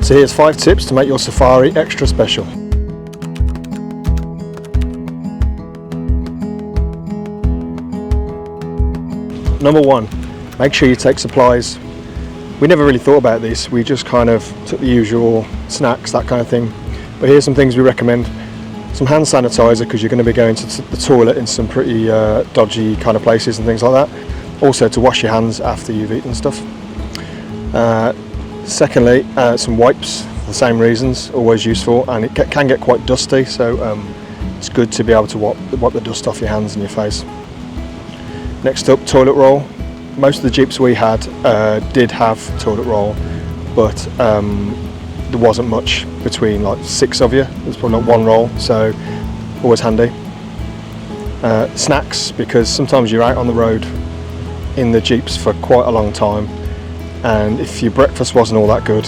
So here's 5 tips to make your safari extra special. Number 1, make sure you take supplies. We never really thought about this, we just kind of took the usual snacks, that kind of thing. But here's some things we recommend. Some hand sanitizer, because you're going to be going to the toilet in some pretty dodgy kind of places and things like that. Also to wash your hands after you've eaten stuff. Secondly, some wipes for the same reasons, always useful, and it can get quite dusty, so it's good to be able to wipe the dust off your hands and your face. Next up, toilet roll. Most of the Jeeps we had did have toilet roll, but there wasn't much between like 6 of you. There's probably not 1 roll, so always handy. Snacks, because sometimes you're out on the road in the Jeeps for quite a long time, and if your breakfast wasn't all that good,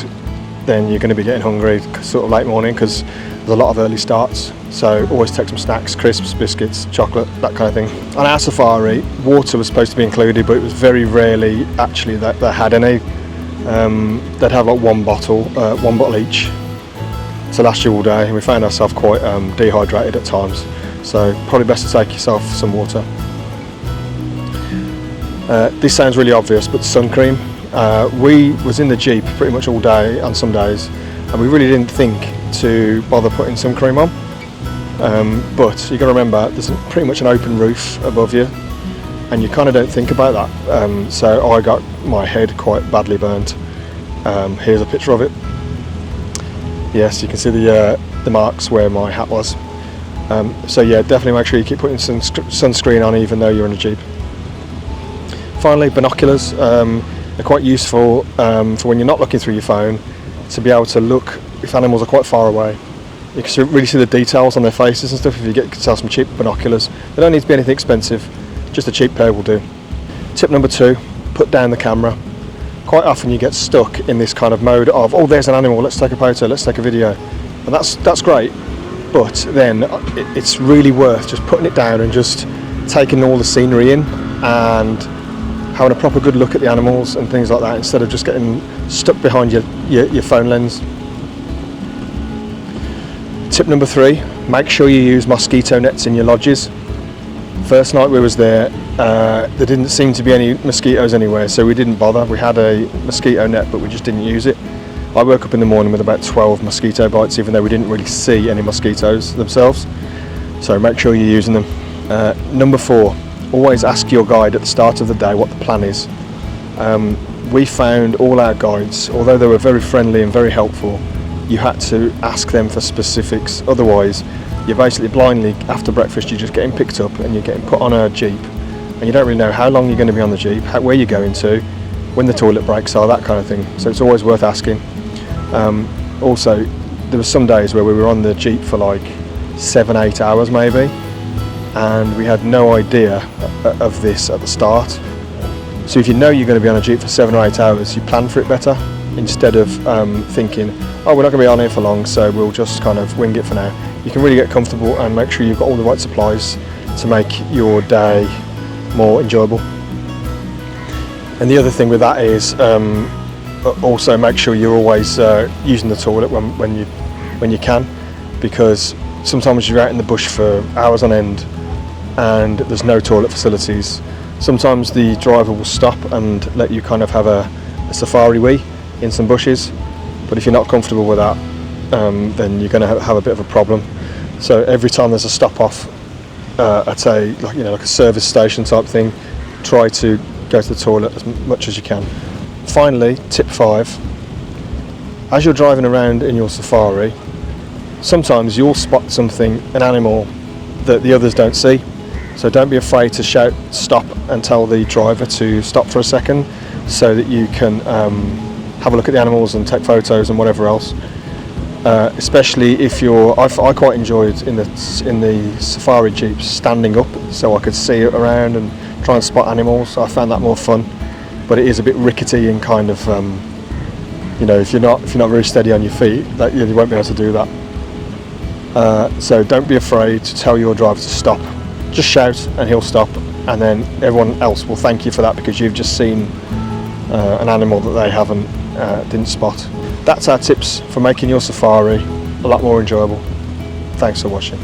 then you're going to be getting hungry sort of late morning, because there's a lot of early starts. So always take some snacks, crisps, biscuits, chocolate, that kind of thing. On our safari, water was supposed to be included, but it was very rarely actually that they had any. They'd have like one bottle each to last you all day, and we found ourselves quite dehydrated at times. So probably best to take yourself some water. This sounds really obvious, but sun cream. We was in the Jeep pretty much all day on some days, and we really didn't think to bother putting sun cream on. But you got to remember, there's pretty much an open roof above you, and you kind of don't think about that. So I got my head quite badly burnt. Here's a picture of it. Yes, you can see the marks where my hat was. So yeah, definitely make sure you keep putting sunscreen on even though you're in a Jeep. Finally, binoculars. They're quite useful for when you're not looking through your phone, to be able to look if animals are quite far away. You can really see the details on their faces and stuff if you get yourself some cheap binoculars. They don't need to be anything expensive, just a cheap pair will do. Tip number 2, put down the camera. Quite often you get stuck in this kind of mode of, oh, there's an animal, let's take a photo, let's take a video. And that's great, but then it's really worth just putting it down and just taking all the scenery in and having a proper good look at the animals and things like that, instead of just getting stuck behind your phone lens. Tip number 3, make sure you use mosquito nets in your lodges. First night we was there didn't seem to be any mosquitoes anywhere, so we didn't bother. We had a mosquito net, but we just didn't use it. I woke up in the morning with about 12 mosquito bites, even though we didn't really see any mosquitoes themselves. So make sure you're using them. Number 4, always ask your guide at the start of the day what the plan is. We found all our guides, although they were very friendly and very helpful, you had to ask them for specifics. Otherwise, you're basically blindly, after breakfast, you're just getting picked up and you're getting put on a Jeep, and you don't really know how long you're going to be on the Jeep, where you're going to, when the toilet breaks are, that kind of thing. So it's always worth asking. Also, there were some days where we were on the Jeep for like 7-8 hours maybe, and we had no idea of this at the start. So if you know you're going to be on a Jeep for 7 or 8 hours, you plan for it better, instead of thinking, oh, we're not going to be on here for long, so we'll just kind of wing it for now. You can really get comfortable and make sure you've got all the right supplies to make your day more enjoyable. And the other thing with that is also make sure you're always using the toilet when you can, because sometimes you're out in the bush for hours on end and there's no toilet facilities. Sometimes the driver will stop and let you kind of have a safari wee in some bushes, but if you're not comfortable with that, then you're going to have a bit of a problem. So every time there's a stop off at like a service station type thing, try to go to the toilet as much as you can. Finally, tip 5, as you're driving around in your safari, sometimes you'll spot something, an animal, that the others don't see. So don't be afraid to shout stop and tell the driver to stop for a second, so that you can have a look at the animals and take photos and whatever else. Especially if I quite enjoyed in the safari Jeeps standing up, so I could see it around and try and spot animals. I found that more fun, but it is a bit rickety and kind of if you're not very steady on your feet, that you won't be able to do that. So don't be afraid to tell your driver to stop. Just shout and he'll stop, and then everyone else will thank you for that, because you've just seen an animal that they didn't spot. That's our tips for making your safari a lot more enjoyable. Thanks for watching.